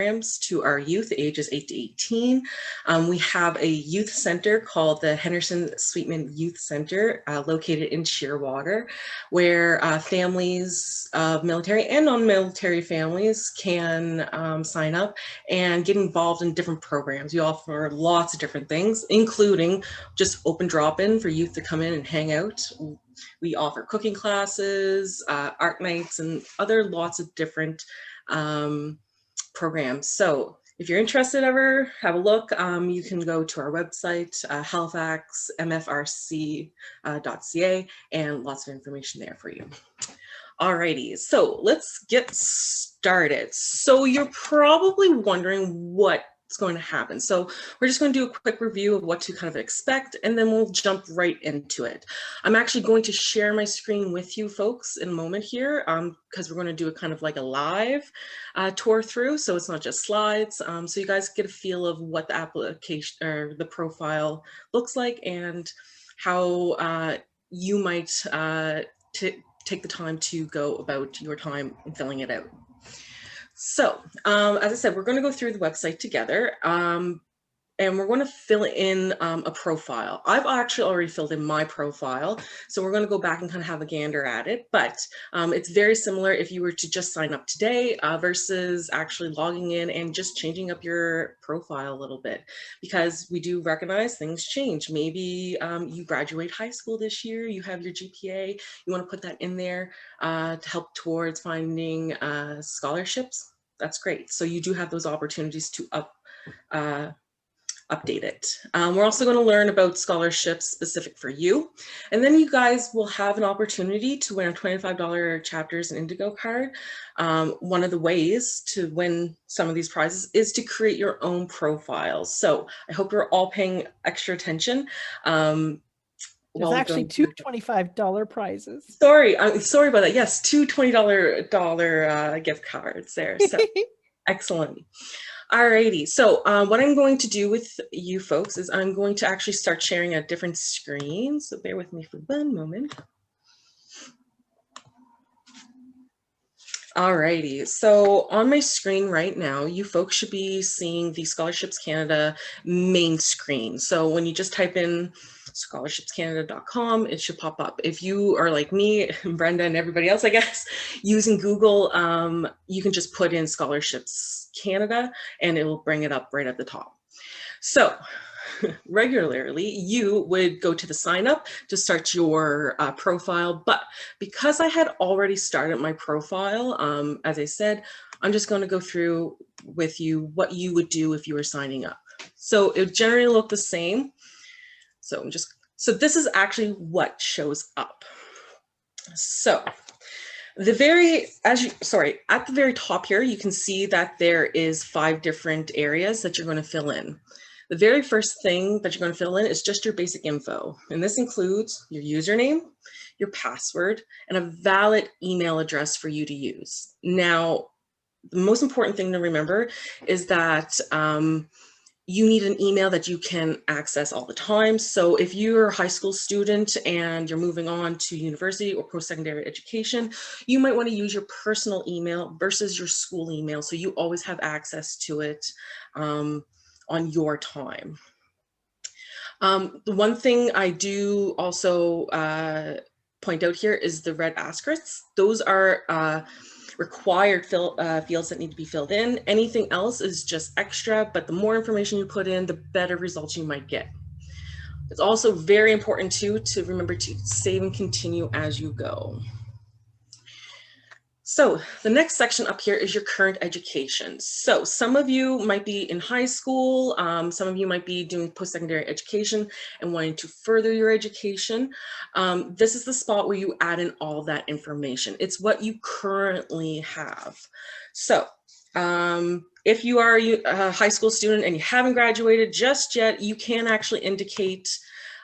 to our youth ages 8 to 18. We have a youth center called the Henderson Sweetman Youth Center located in Shearwater, where families of military and non-military families can sign up and get involved in different programs. We offer lots of different things, including just open drop-in for youth to come in and hang out. We offer cooking classes, art nights, and other lots of different programs. So if you're interested, ever have a look, you can go to our website, halifaxmfrc.ca, and lots of information there for you. Alrighty, so let's get started. So you're probably wondering what's going to happen. So we're just going to do a quick review of what to kind of expect, and then we'll jump right into it. I'm actually going to share my screen with you folks in a moment here, because we're going to do a kind of like a live tour through, so it's not just slides. So you guys get a feel of what the application or the profile looks like and how you might take the time to go about your time in filling it out. So, as I said, we're going to go through the website together, and we're going to fill in a profile. I've actually already filled in my profile, so we're going to go back and kind of have a gander at it, but it's very similar if you were to just sign up today versus actually logging in and just changing up your profile a little bit, because we do recognize things change. Maybe you graduate high school this year, you have your GPA, you want to put that in there to help towards finding scholarships. That's great. So you do have those opportunities to update it. We're also going to learn about scholarships specific for you. And then you guys will have an opportunity to win a $25 Chapters and Indigo card. One of the ways to win some of these prizes is to create your own profiles. So I hope you're all paying extra attention. There's actually two $25 prizes. Sorry about that. Yes, two $20 gift cards there. So excellent. Alrighty, so what I'm going to do with you folks is I'm going to actually start sharing a different screen. So bear with me for one moment. Alrighty, so on my screen right now, you folks should be seeing the Scholarships Canada main screen. So when you just type in scholarshipscanada.com, it should pop up. If you are like me, Brenda, and everybody else, I guess, using Google, you can just put in Scholarships Canada and it will bring it up right at the top. So regularly, you would go to the sign up to start your profile, but because I had already started my profile, as I said, I'm just going to go through with you what you would do if you were signing up. So it would generally look the same. So this is actually what shows up. So at the very top here, you can see that there is 5 different areas that you're going to fill in. The very first thing that you're going to fill in is just your basic info. And this includes your username, your password, and a valid email address for you to use. Now, the most important thing to remember is that you need an email that you can access all the time. So if you're a high school student and you're moving on to university or post-secondary education, you might want to use your personal email versus your school email, so you always have access to it on your time. The one thing I do also point out here is the red asterisks. Those are required fields that need to be filled in. Anything else is just extra, but the more information you put in, the better results you might get. It's also very important too to remember to save and continue as you go. So the next section up here is your current education. So some of you might be in high school, some of you might be doing post-secondary education and wanting to further your education. This is the spot where you add in all that information. It's what you currently have. So if you are a high school student and you haven't graduated just yet, you can actually indicate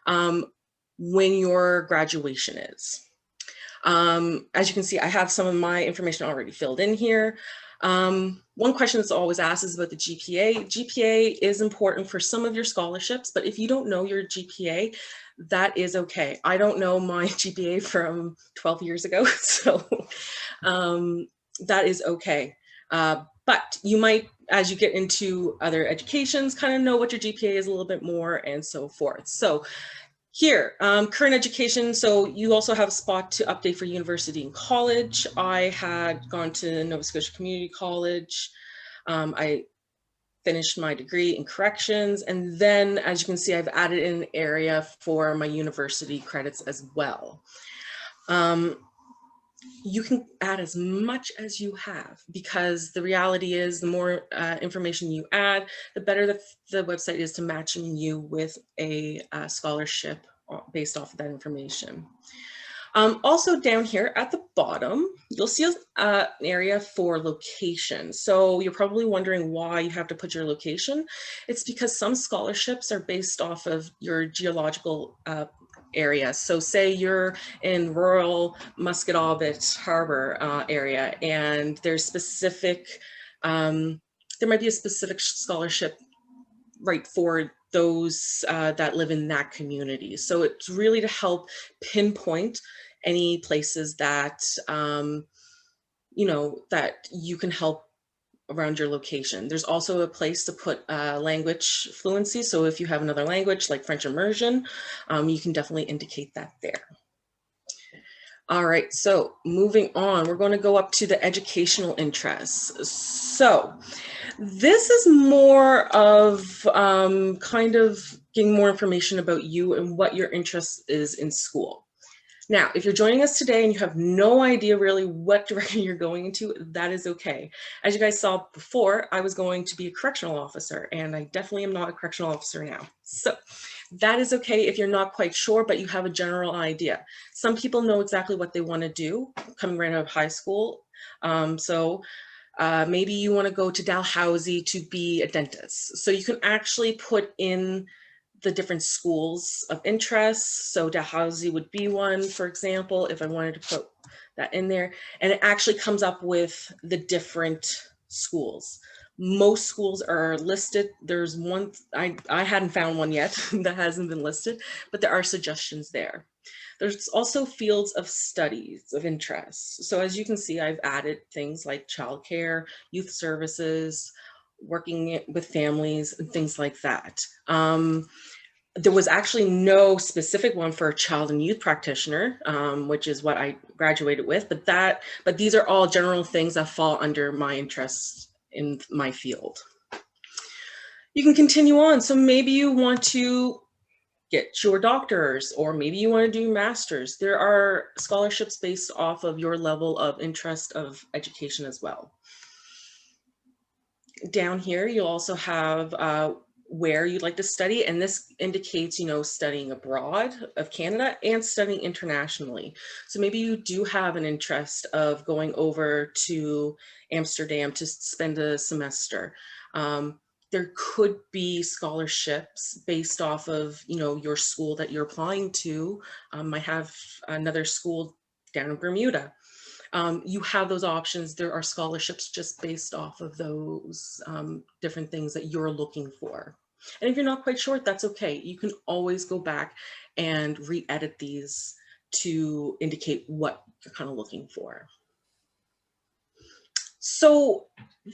when your graduation is. As you can see, I have some of my information already filled in here. One question that's always asked is about the GPA. GPA is important for some of your scholarships, but if you don't know your GPA, that is okay. I don't know my GPA from 12 years ago, so that is okay. But you might, as you get into other educations, kind of know what your GPA is a little bit more and so forth. So here, current education. So you also have a spot to update for university and college. I had gone to Nova Scotia Community College. I finished my degree in corrections. And then, as you can see, I've added in an area for my university credits as well. You can add as much as you have, because the reality is the more information you add, the better the website is to matching you with a scholarship based off of that information. Also down here at the bottom, you'll see an area for location. So you're probably wondering why you have to put your location. It's because some scholarships are based off of your geological area. So say you're in rural Musquodoboit Harbor area, and there's specific, there might be a specific scholarship right for those that live in that community. So it's really to help pinpoint any places that, you know, that you can help around your location. There's also a place to put language fluency. So if you have another language like French immersion, you can definitely indicate that there. All right, so moving on, we're going to go up to the educational interests. So this is more of kind of getting more information about you and what your interest is in school. Now, if you're joining us today and you have no idea really what direction you're going into, that is okay. As you guys saw before, I was going to be a correctional officer, and I definitely am not a correctional officer now. So that is okay if you're not quite sure, but you have a general idea. Some people know exactly what they want to do coming right out of high school. Maybe you want to go to Dalhousie to be a dentist. So you can actually put in the different schools of interest. So Dalhousie would be one, for example, if I wanted to put that in there. And it actually comes up with the different schools. Most schools are listed. There's one, I hadn't found one yet that hasn't been listed, but there are suggestions there. There's also fields of studies of interest. So as you can see, I've added things like childcare, youth services, working with families, and things like that. There was actually no specific one for a child and youth practitioner, which is what I graduated with, but these are all general things that fall under my interests in my field. You can continue on. So maybe you want to get your doctor's, or maybe you want to do master's. There are scholarships based off of your level of interest of education as well. Down here, you'll also have where you'd like to study, and this indicates, you know, studying abroad of Canada and studying internationally. So maybe you do have an interest of going over to Amsterdam to spend a semester. There could be scholarships based off of, you know, your school that you're applying to. I have another school down in Bermuda. You have those options. There are scholarships just based off of those different things that you're looking for. And if you're not quite sure, that's okay. You can always go back and re-edit these to indicate what you're kind of looking for. So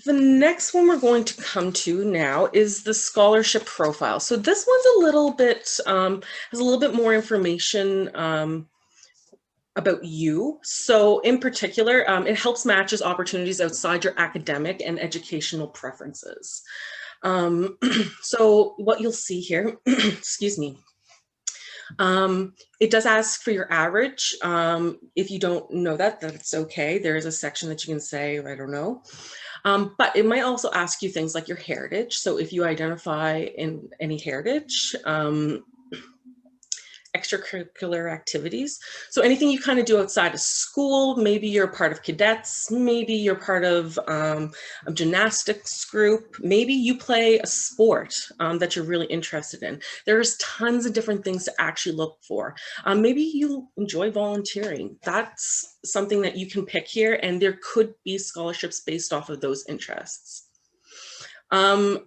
the next one we're going to come to now is the scholarship profile. So this one's a little bit, has a little bit more information about you. So in particular, it helps matches opportunities outside your academic and educational preferences. So what you'll see here, excuse me, it does ask for your average. If you don't know that, that's okay. There is a section that you can say, I don't know. But it might also ask you things like your heritage. So if you identify in any heritage, extracurricular activities. So anything you kind of do outside of school, maybe you're a part of cadets, maybe you're part of a gymnastics group, maybe you play a sport that you're really interested in. There's tons of different things to actually look for. Maybe you enjoy volunteering. That's something that you can pick here, and there could be scholarships based off of those interests.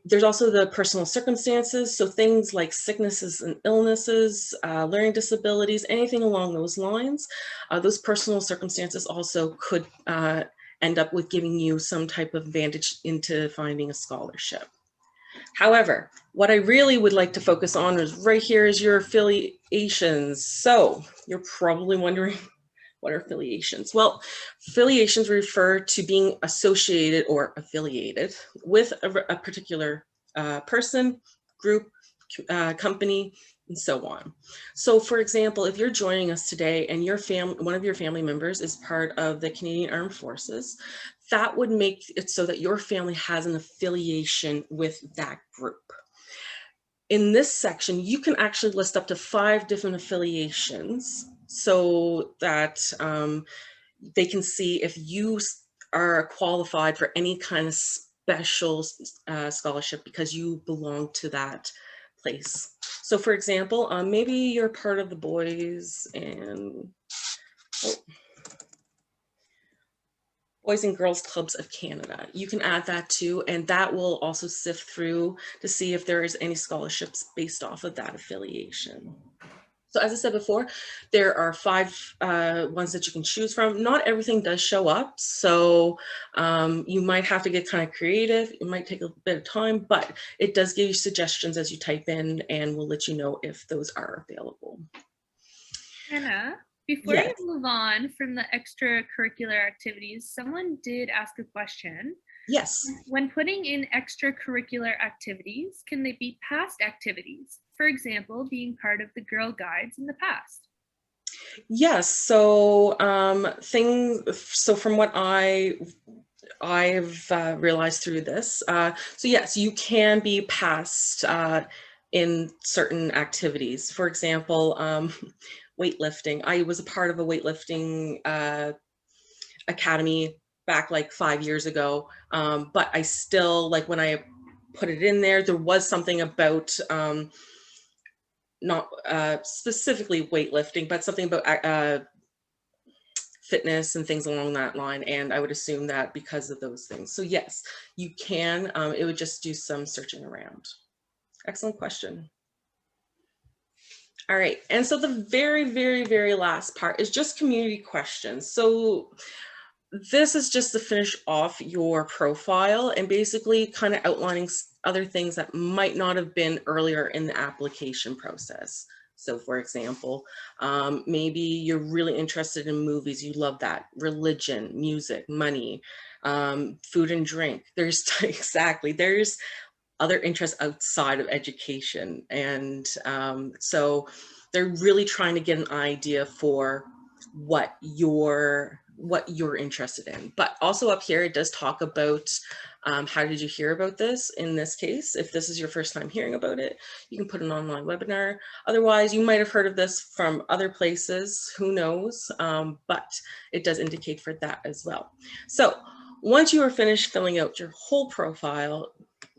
There's also the personal circumstances, so things like sicknesses and illnesses, learning disabilities, anything along those lines. Those personal circumstances also could end up with giving you some type of advantage into finding a scholarship. However, what I really would like to focus on is right here is your affiliations. So you're probably wondering, what are affiliations? Well, affiliations refer to being associated or affiliated with a particular person, group, company, and so on. So for example, if you're joining us today and your one of your family members is part of the Canadian Armed Forces, that would make it so that your family has an affiliation with that group. In this section, you can actually list up to 5 different affiliations so that they can see if you are qualified for any kind of special scholarship because you belong to that place. So for example, maybe you're part of the Boys and Girls Clubs of Canada. You can add that too, and that will also sift through to see if there is any scholarships based off of that affiliation. So as I said before, there are 5 ones that you can choose from. Not everything does show up, so you might have to get kind of creative. It might take a bit of time, but it does give you suggestions as you type in, and we'll let you know if those are available. Hannah, before you move on from the extracurricular activities, someone did ask a question. Yes. When putting in extracurricular activities, can they be past activities? For example, being part of the Girl Guides in the past? Yes. So so from what I've realized through this, so yes, you can be past in certain activities. For example, weightlifting. I was a part of a weightlifting academy back like 5 years ago, but I still, like, when I put it in there, there was something about not specifically weightlifting, but something about fitness and things along that line. And I would assume that because of those things. So yes, you can. It would just do some searching around. Excellent question. All right, and so the very, very, very last part is just community questions. So this is just to finish off your profile and basically kind of outlining other things that might not have been earlier in the application process. So for example, maybe you're really interested in movies, you love that, religion, music, money, food and drink. There's there's other interests outside of education. And so they're really trying to get an idea for what you're interested in. But also up here, it does talk about how did you hear about this? In this case, if this is your first time hearing about it, you can put an online webinar. Otherwise, you might have heard of this from other places, who knows, but it does indicate for that as well. So once you are finished filling out your whole profile,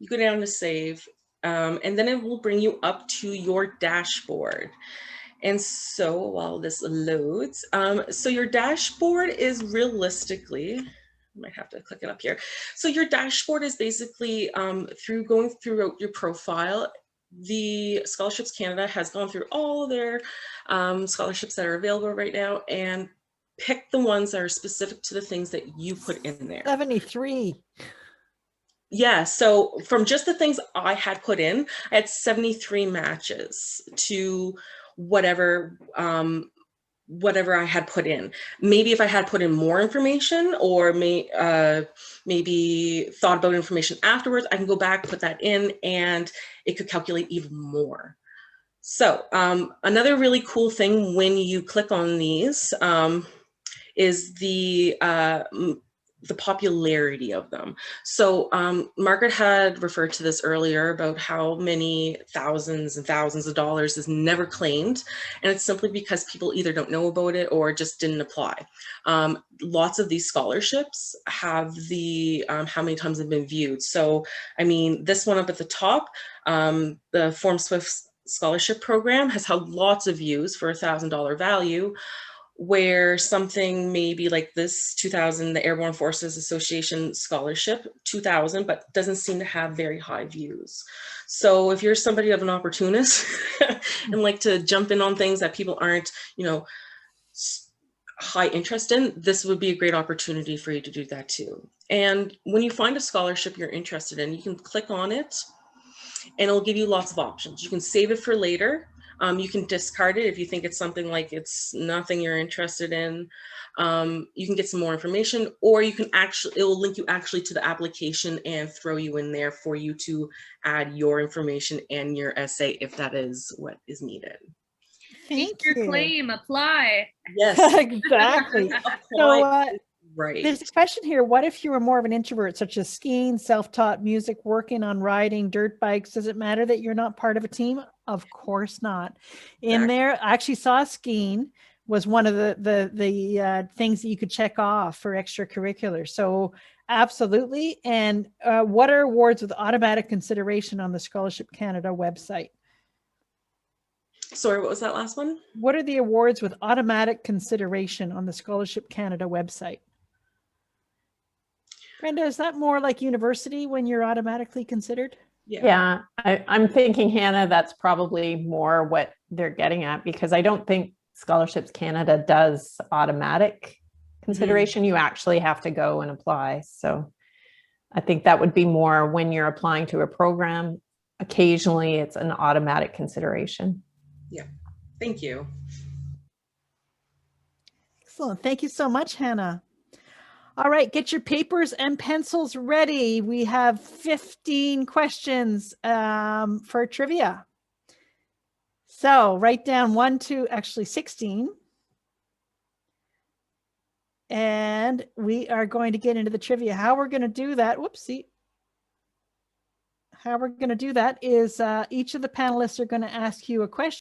you go down to save, and then it will bring you up to your dashboard. And so while this loads, so your dashboard is realistically, I might have to click it up here. So your dashboard is basically through going through your profile. The Scholarships Canada has gone through all of their scholarships that are available right now and pick the ones that are specific to the things that you put in there. 73. Yeah, so from just the things I had put in, I had 73 matches to whatever whatever I had put in. Maybe if I had put in more information or maybe thought about information afterwards, I can go back, put that in, and it could calculate even more. So another really cool thing when you click on these is the popularity of them. So Margaret had referred to this earlier about how many thousands and thousands of dollars is never claimed. And it's simply because people either don't know about it or just didn't apply. Lots of these scholarships have the how many times they've been viewed. So, I mean, this one up at the top, the Form Swift scholarship program has had lots of views for $1,000 value, where something maybe like this 2000, the Airborne Forces Association scholarship, 2000, but doesn't seem to have very high views. So if you're somebody of an opportunist and like to jump in on things that people aren't, high interest in, this would be a great opportunity for you to do that too. And when you find a scholarship you're interested in, you can click on it and it'll give you lots of options. You can save it for later. You can discard it if you think it's something like it's nothing you're interested in. You can get some more information, or you can actually, it will link you actually to the application and throw you in there for you to add your information and your essay if that is what is needed. Thank your you. claim, apply. Yes. Exactly. Apply. So, right. there's a question here. What if you were more of an introvert, such as skiing, self-taught music, working on riding, dirt bikes? Does it matter that you're not part of a team? Of course not. In there, I actually saw skiing was one of the things that you could check off for extracurricular. So absolutely. And what are awards with automatic consideration on the Scholarship Canada website? Sorry, what was that last one? What are the awards with automatic consideration on the Scholarship Canada website? Brenda, is that more like university when you're automatically considered? Yeah, I'm thinking, Hannah, that's probably more what they're getting at, because I don't think Scholarships Canada does automatic consideration. You actually have to go and apply. So I think that would be more when you're applying to a program. Occasionally, it's an automatic consideration. Yeah, thank you. Excellent. Thank you so much, Hannah. All right, get your papers and pencils ready. We have 15 questions for trivia. So write down 1 to actually 16. And we are going to get into the trivia. How we're going to do that, whoopsie. How we're going to do that is each of the panelists are going to ask you a question.